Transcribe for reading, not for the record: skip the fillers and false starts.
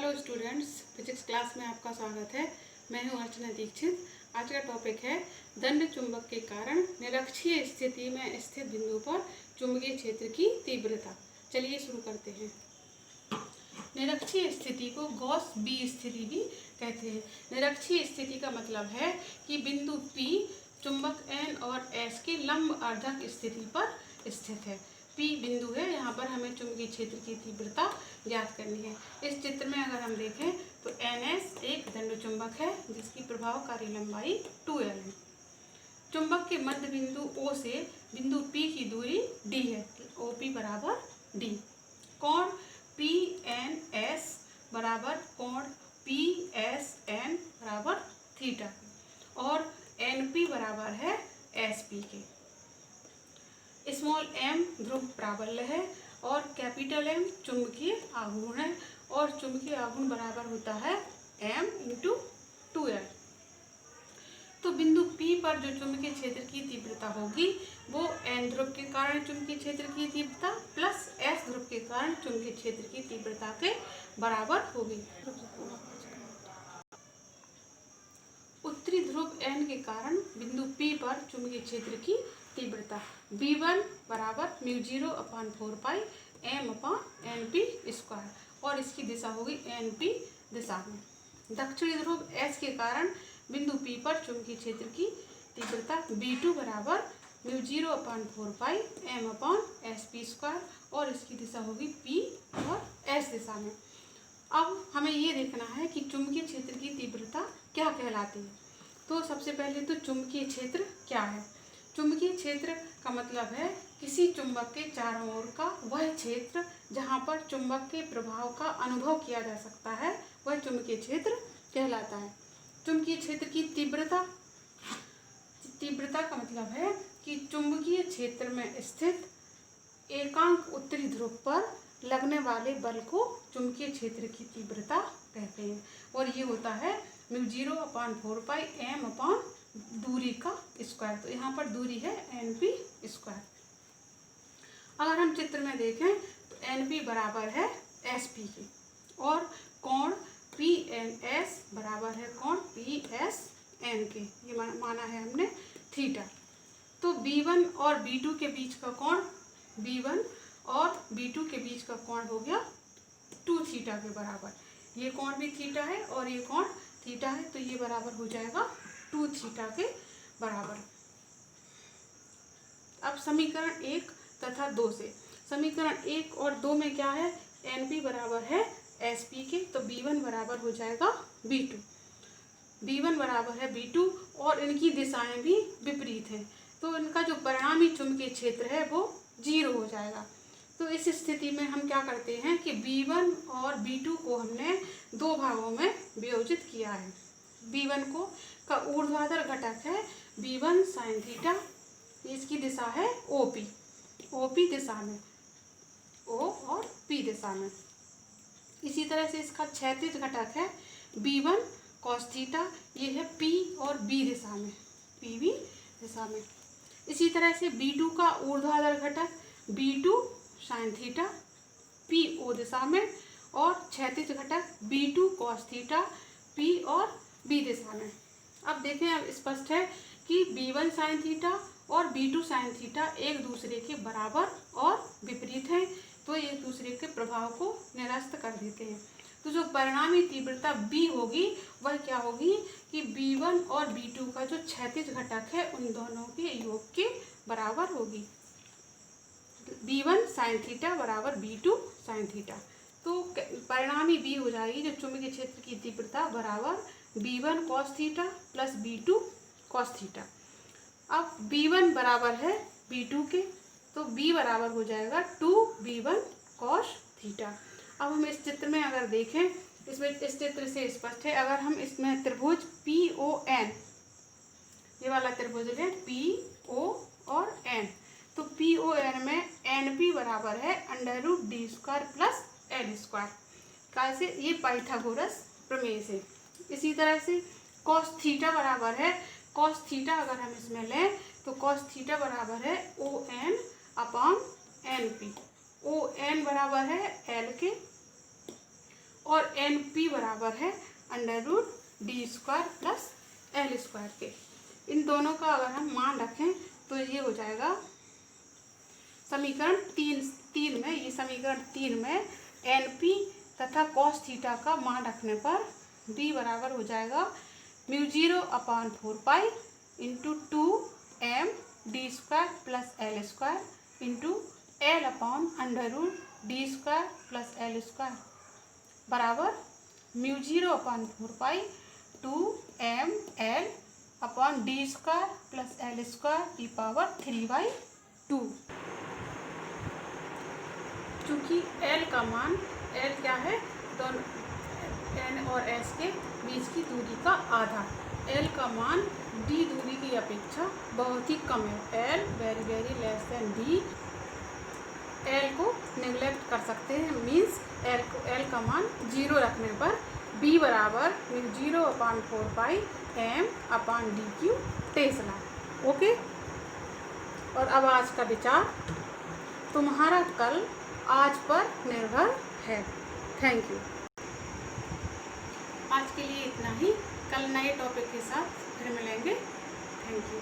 Hello students, physics class में आपका स्वागत है। मैं हूं अर्चना दीक्षित। आज का टॉपिक है दंड चुंबक के कारण निरक्षीय स्थिति में स्थित बिंदु पर चुंबकीय क्षेत्र की तीव्रता। चलिए शुरू करते हैं। निरक्षीय स्थिति को गॉस बी स्थिति भी कहते हैं। निरक्षीय स्थिति का मतलब है कि बिंदु P चुंबक N और S के लंब अर्धक स्थिति पर स्थित है। P बिंदु है, यहाँ पर हमें चुंबकीय क्षेत्र की तीव्रता ज्ञात करनी है। इस चित्र में अगर हम देखें तो NS एक दंड चुंबक है जिसकी प्रभावकारी लंबाई 2L है। चुंबक के मध्य बिंदु O से बिंदु P की दूरी D है। OP बराबर D। कोण PNS बराबर कोण PSN बराबर थीटा और NP बराबर है SP के। स्मॉल m ध्रुव प्राबल्य है और कैपिटल M चुंबकीय आघूर्ण है और चुंबकीय आघूर्ण बराबर होता है m × 2L। तो बिंदु P पर जो चुंबकीय क्षेत्र की तीव्रता होगी वो N ध्रुव के कारण चुंबकीय क्षेत्र की तीव्रता प्लस S ध्रुव के कारण चुंबकीय क्षेत्र की तीव्रता के बराबर होगी। उत्तरी ध्रुव N के कारण बिंदु P पर चुंबकीय क्षेत्र की तीव्रता V1 बराबर μ0/4π m/np² और इसकी दिशा होगी NP दिशा में। दक्षिणी ध्रुव S के कारण बिंदु P पर चुंबकीय क्षेत्र की तीव्रता V2 बराबर μ0/4π m/sp² और इसकी दिशा होगी P और S दिशा में। अब हमें ये देखना है कि चुंबकीय क्षेत्र की तीव्रता क्या कहलाती है। तो सबसे पहले तो चुंबकीय क्षेत्र क्या है। चुंबकीय क्षेत्र का मतलब है किसी चुंबक के चारों ओर का वह क्षेत्र जहाँ पर चुंबक के प्रभाव का अनुभव किया जा सकता है, वह चुंबकीय क्षेत्र कहलाता है। चुंबकीय क्षेत्र की तीव्रता का मतलब है कि चुंबकीय क्षेत्र में स्थित एकांक उत्तरी ध्रुव पर लगने वाले बल को चुंबकीय क्षेत्र की तीव्रता कहते हैं और ये होता है μ0/4π m/ दूरी का स्क्वायर। तो यहाँ पर दूरी है NP²। अगर हम चित्र में देखें तो NP बराबर है SP के और कोण PNS बराबर है कोण PSN के। ये माना है हमने थीटा। तो B1 और B2 के बीच का कोण B1 और B2 के बीच का कोण हो गया 2 थीटा के बराबर। ये कोण भी थीटा है और ये कोण थीटा है, तो ये बराबर हो जाएगा 2 थीटा के बराबर। अब समीकरण 1 तथा 2 से, समीकरण 1 और 2 में क्या है, NP बराबर है SP के, तो B1 बराबर हो जाएगा B2। B1 बराबर है B2 और इनकी दिशाएं भी विपरीत हैं, तो इनका जो परिणामी चुंबकीय क्षेत्र है वो 0 हो जाएगा। तो इस स्थिति में हम क्या करते हैं कि B1 और B2 को हमने दो भागों में वियोजित किया है। B1 का ऊर्ध्वाधर घटक है B1 sin थीटा, इसकी दिशा है OP दिशा में, O और P दिशा में। इसी तरह से इसका क्षैतिज घटक है B1 cos थीटा, ये है P और B दिशा में, PB दिशा में। इसी तरह से B2 का ऊर्ध्वाधर घटक B2 sin थीटा, PO दिशा में और क्षैतिज घटक B2 cos थीटा, P और B दिशा में। अब देखें, अब स्पष्ट है कि B1 sin थीटा और B2 sin थीटा एक दूसरे के बराबर और विपरीत हैं, तो एक दूसरे के प्रभाव को निरस्त कर देते हैं। तो जो परिणामी तीव्रता B होगी वह क्या होगी कि B1 और B2 का जो क्षैतिज घटक है उन दोनों के योग के बराबर होगी। B1 sin थीटा बराबर B2 sin थीटा, तो परिणामी B हो जाएगी जो चुंबकीय क्षेत्र की तीव्रता बराबर B1 cos theta plus B2 cos theta. अब B1 बराबर है B2 के, तो B बराबर हो जाएगा 2B1 cos थीटा। अब हम इस चित्र में अगर देखें, इसमें इस चित्र से स्पष्ट है, अगर हम इसमें त्रिभुज PON, ये वाला त्रिभुज लें PO और N, तो PON में NP बराबर है √d² प्लस L²। कैसे, ये पाइथागोरस प्रमेय से। इसी तरह से cos थीटा बराबर है, cos थीटा अगर हम इसमें लें तो cos थीटा बराबर है ON/NP। ON बराबर है L के और एन पी बराबर है √d² प्लस l² के। इन दोनों का अगर हम मान रखें तो ये हो जाएगा समीकरण तीन में, ये समीकरण 3 में एन पी तथा कॉस थीटा का मान रखने पर b बराबर हो जाएगा μ0/4 into 2m_d² plus l² into l/√d² plus l² बराबर μ0/4 2ml/d² प्लस l² की पावर 3/2। चूँकि l का मान, l क्या है, दोनों n और s के बीच की दूरी का आधा, l का मान d दूरी की अपेक्षा बहुत ही कम है, l very very less than d। l को नेग्लेक्ट कर सकते हैं, मीन्स l का मान 0 रखने पर b बराबर μ0/4 m/dq टेस्ला। ओके। और अब आज का विचार, तुम्हारा कल आज पर निर्भर है। Thank you. आज के लिए इतना ही, कल नए टॉपिक के साथ फिर मिलेंगे। Thank you.